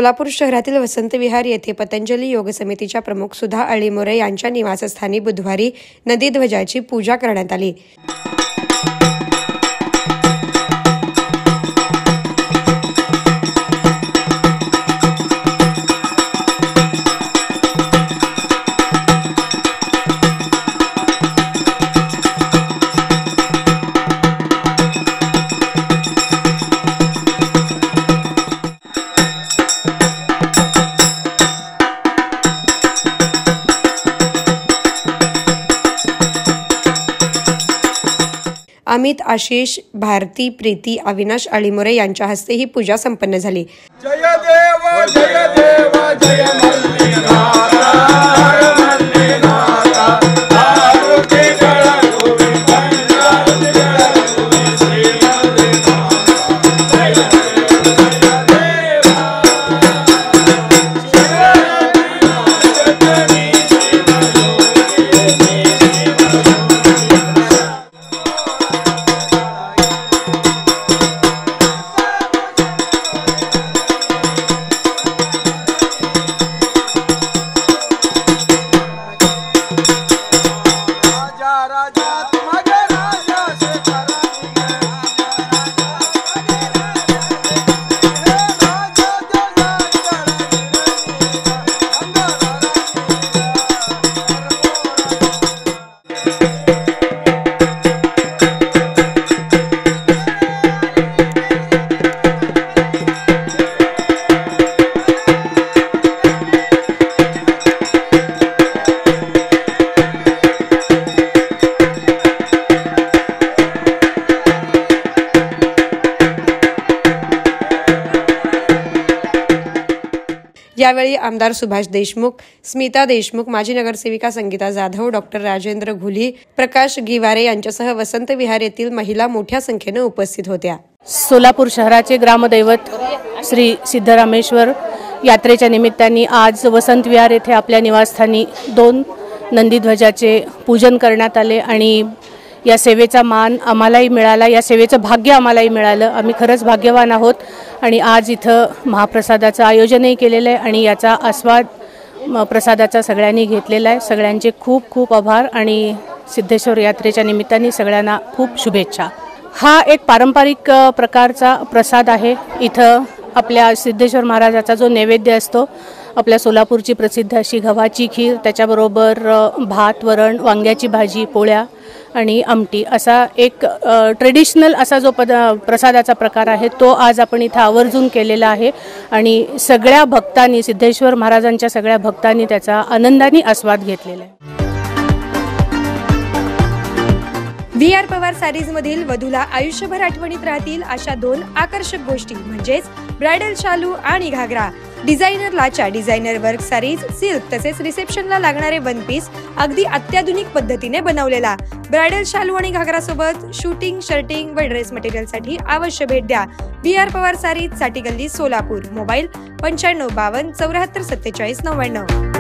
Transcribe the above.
सोलापूर शहरातील वसंत विहार येथे पतंजली योग समितीच्या प्रमुख सुधा अळीमोरे यांच्या निवासस्थानी बुधवारी नंदीध्वजाची पूजा करण्यात आली। अमित, आशिष, भारती, प्रीती, अविनाश अळीमोरे यांच्या हस्ते ही पूजा संपन्न झाली। जय देव जय देव जय मल्लिनाथ आरुती जय गोविंद यावेळी आमदार सुभाष देशमुख, स्मिता देशमुख, माजी नगरसेविका संगीता जाधव, डॉक्टर राजेंद्र घुली, प्रकाश गिवारे यांच्यासह वसंत विहार येथील महिला मोठ्या संख्येने उपस्थित होत्या। सोलापूर शहराचे ग्रामदैवत श्री सिद्धरामेश्वर यात्रेच्या निमित्ताने आज वसंत विहार येथे आपल्या निवासस्थानी 2 नंदीध्वजाचे पूजन करण्यात आले आणि या सेवेचा मान आम्हालाही मिळाला, या सेवेचं भाग्य आम्हालाही मिळालं। आम्ही खरंच भाग्यवान आहोत आणि आज इथं महाप्रसादाचं आयोजनही केलेलं आहे आणि याचा आस्वाद प्रसादाचा सगळ्यांनी घेतलेला आहे। सगळ्यांचे खूप खूप आभार आणि सिद्धेश्वर यात्रेच्या निमित्ताने सगळ्यांना खूप शुभेच्छा। हा एक पारंपरिक प्रकारचा प्रसाद आहे। इथं आपल्या सिद्धेश्वर महाराजाचा जो नैवेद्य असतो, आपल्या सोलापूरची प्रसिद्ध अशी गव्हाची खीर, त्याच्याबरोबर भात, वरण, वांग्याची भाजी, पोळ्या आणि आमटी असा एक ट्रेडिशनल असा जो प्रसादाचा प्रकार आहे तो आज आपण इथं आवर्जून केलेला आहे आणि सगळ्या भक्तांनी, सिद्धेश्वर महाराजांच्या सगळ्या भक्तांनी त्याचा आनंदाने आस्वाद घेतलेला आहे। VR पवार सारीज मधील वधूला आयुष्यभर आठवणीत राहतील अशा 2 आकर्षक गोष्टी म्हणजेच ब्रायडल शालू आणि घागरा। डिझायनर लाचा, डिझायनर वर्क सारीज, सिल्क तसेच रिसेप्शनला लागणारे वन पीस अगदी अत्याधुनिक पद्धतीने बनवलेला ब्रायडल शालू आणि घागरा सोबत शूटिंग, शर्टिंग व ड्रेस मटेरियलसाठी अवश्य भेट द्या। VR पवार सारीज, साठी गल्ली, सोलापूर। मोबाईल 9552 74 47 99।